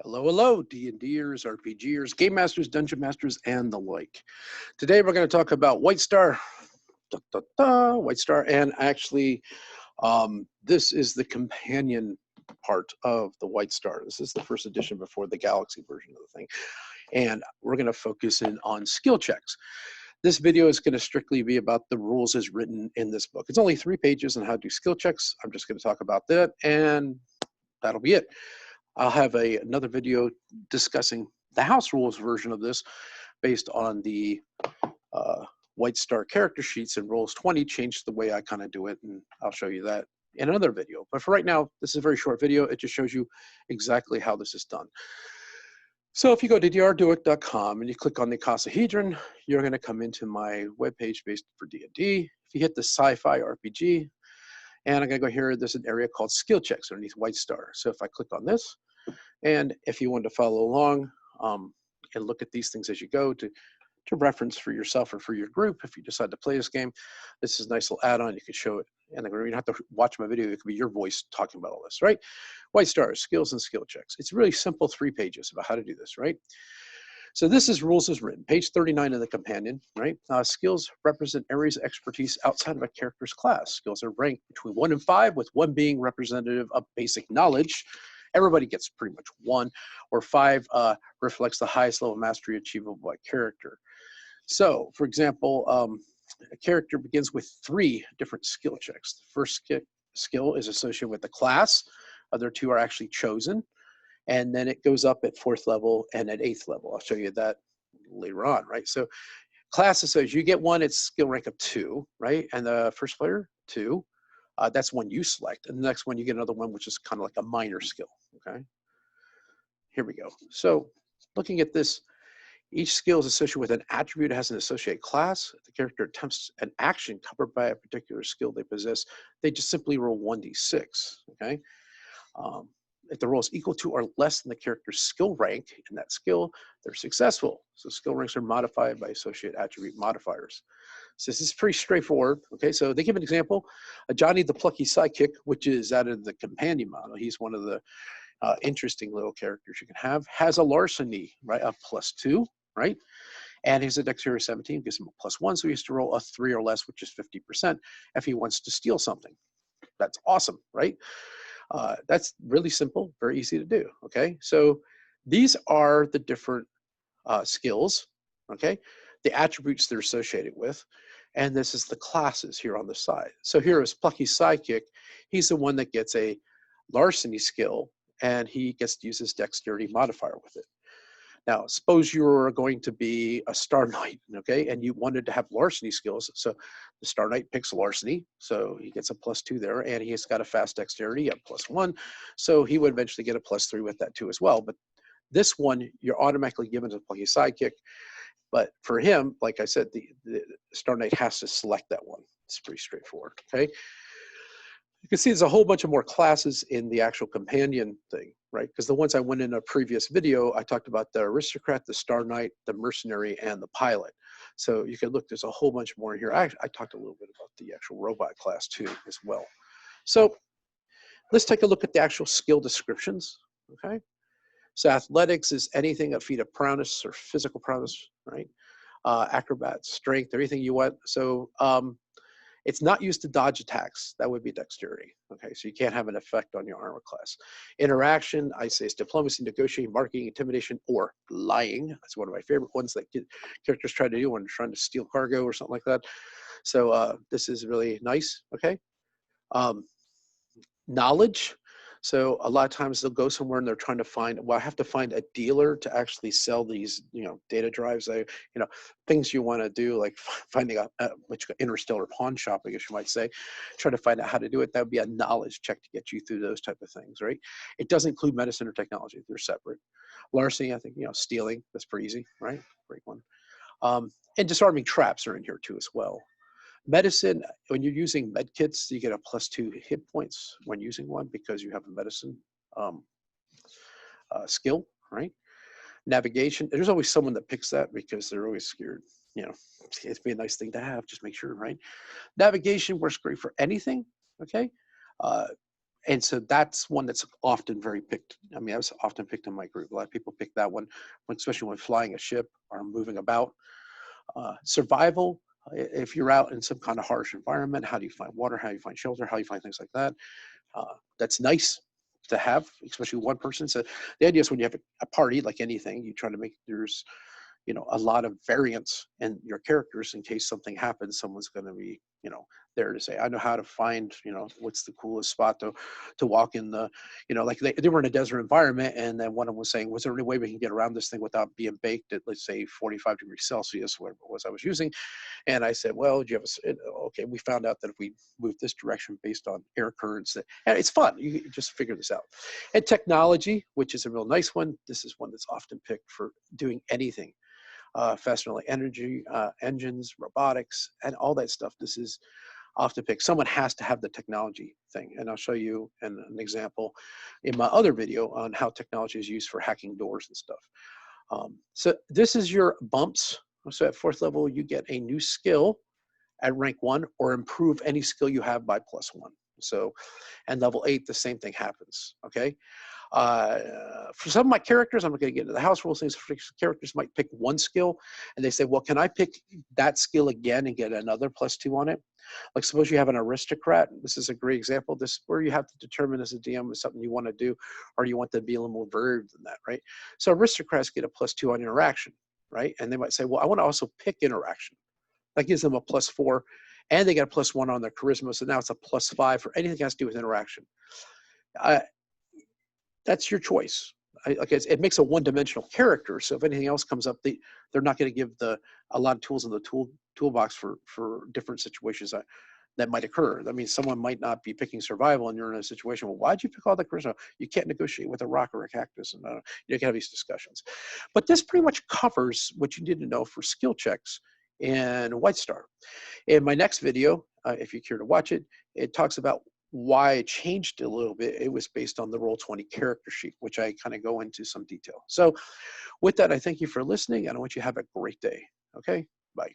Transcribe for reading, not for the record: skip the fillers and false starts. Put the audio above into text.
Hello, hello, D&Ders, RPGers, Game Masters, Dungeon Masters, and the like. Today we're going to talk about White Star, White Star, and actually this is the companion part of the White Star. This is the first edition before the Galaxy version of the thing. And we're going to focus in on skill checks. This video is going to strictly be about the rules as written in this book. It's only 3 pages on how to do skill checks. I'm just going to talk about that, and that'll be it. I'll have another video discussing the house rules version of this based on the White Star character sheets and Rolls 20 changed the way I kind of do it, and I'll show you that in another video. But for right now, this is a very short video. It just shows you exactly how this is done. So if you go to drduick.com and you click on the icosahedron, you're going to come into my webpage based for D&D. If you hit the Sci-Fi RPG, and I'm going to go here, there's an area called skill checks underneath White Star. So if I click on this, and if you want to follow along and look at these things as you go to reference for yourself or for your group, if you decide to play this game, this is a nice little add-on. You can show it, and you don't have to watch my video. It could be your voice talking about all this, right? White Star, skills and skill checks. It's really simple, 3 pages about how to do this, right? So this is rules as written, page 39 of the companion, right? Skills represent areas of expertise outside of a character's class. Skills are ranked between 1 and 5, with 1 being representative of basic knowledge. Everybody gets pretty much 1, or 5 reflects the highest level of mastery achievable by character. So, for example, a character begins with 3 different skill checks. The first skill is associated with the class. Other 2 are actually chosen. And then it goes up at 4th level and at 8th level. I'll show you that later on, right? So class says you get 1, it's skill rank of 2, right? And the first player, 2. That's one you select. And the next one, you get another one, which is kind of like a minor skill, okay? Here we go. So looking at this, each skill is associated with an attribute that has an associated class. If the character attempts an action covered by a particular skill they possess, they just simply roll 1d6, okay? If the roll is equal to or less than the character's skill rank in that skill, they're successful. So skill ranks are modified by associated attribute modifiers. So this is pretty straightforward. Okay, so they give an example. Johnny the Plucky Sidekick, which is out of the companion model. He's one of the interesting little characters you can have. Has a larceny, right, of +2, right? And he's a dexterity 17, gives him a +1, so he has to roll a 3 or less, which is 50%, if he wants to steal something. That's awesome, right? That's really simple, very easy to do, okay? So these are the different skills, okay? The attributes they're associated with, and this is the classes here on the side. So here is Plucky Sidekick. He's the one that gets a larceny skill, and he gets to use his dexterity modifier with it. Now, suppose you're going to be a Star Knight, okay, and you wanted to have larceny skills. So the Star Knight picks larceny, so he gets a +2 there, and he's got a fast dexterity at +1, so he would eventually get a +3 with that too as well. But this one, you're automatically given to Plucky Sidekick. But for him, like I said, the Star Knight has to select that one. It's pretty straightforward, okay? You can see there's a whole bunch of more classes in the actual companion thing, right? Because the ones I went in a previous video, I talked about the aristocrat, the Star Knight, the mercenary, and the pilot. So you can look, there's a whole bunch more in here. I talked a little bit about the actual robot class too as well. So let's take a look at the actual skill descriptions, okay? So athletics is anything, a feat of prowess or physical prowess, right? Acrobat, strength, everything you want. So it's not used to dodge attacks. That would be dexterity. Okay, so you can't have an effect on your armor class. Interaction, I say, is diplomacy, negotiating, marketing, intimidation, or lying. That's one of my favorite ones that characters try to do when they're trying to steal cargo or something like that. So this is really nice. Okay. Knowledge. So a lot of times they'll go somewhere and they're trying to find, well, I have to find a dealer to actually sell these, data drives. Things you want to do, like finding a which interstellar pawn shop, I guess you might say, try to find out how to do it. That would be a knowledge check to get you through those type of things, right? It doesn't include medicine or technology. They're separate. Larceny, I think, stealing, that's pretty easy, right? Great one. And disarming traps are in here too as well. Medicine, when you're using med kits, you get a +2 hit points when using one because you have a medicine skill, right? Navigation, there's always someone that picks that because they're always scared. It'd be a nice thing to have, just make sure, right? Navigation works great for anything, okay? And so that's one that's often very picked. I mean, I was often picked in my group. A lot of people pick that one, especially when flying a ship or moving about. Survival, if you're out in some kind of harsh environment, how do you find water? How do you find shelter? How do you find things like that? That's nice to have, especially one person. So the idea is when you have a party, like anything, you try to make there's a lot of variance in your characters in case something happens. Someone's going to be there to say, I know how to find what's the coolest spot to walk in the like they were in a desert environment, and then one of them was saying, was there any way we can get around this thing without being baked at, let's say, 45 degrees Celsius, whatever it was I was using. And I said, well, do you have okay, we found out that if we move this direction based on air currents, and it's fun. You just figure this out. And technology, which is a real nice one. This is one that's often picked for doing anything. Faster energy, engines, robotics, and all that stuff. This is often picked. Someone has to have the technology thing. And I'll show you an example in my other video on how technology is used for hacking doors and stuff. So this is your bumps. So at 4th level, you get a new skill at rank 1 or improve any skill you have by +1. So, and level 8, the same thing happens, okay? For some of my characters, I'm not going to get into the house rules things. Characters might pick one skill, and they say, well, can I pick that skill again and get another +2 on it? Like suppose you have an aristocrat. This is a great example. This is where you have to determine as a DM is something you want to do, or you want to be a little more varied than that, right? So aristocrats get a +2 on interaction, right? And they might say, well, I want to also pick interaction. That gives them a +4, and they got a +1 on their charisma. So now it's a +5 for anything that has to do with interaction. That's your choice. It makes a one-dimensional character. So if anything else comes up, they're not going to give a lot of tools in the toolbox for different situations that might occur. I mean, someone might not be picking survival, and you're in a situation. Well, why'd you pick all the charisma? You can't negotiate with a rock or a cactus, and you can have these discussions. But this pretty much covers what you need to know for skill checks in White Star. In my next video, if you care to watch it, it talks about why I changed it a little bit. It was based on the Roll20 character sheet, which I kind of go into some detail. So with that, I thank you for listening, and I want you to have a great day. Okay, bye.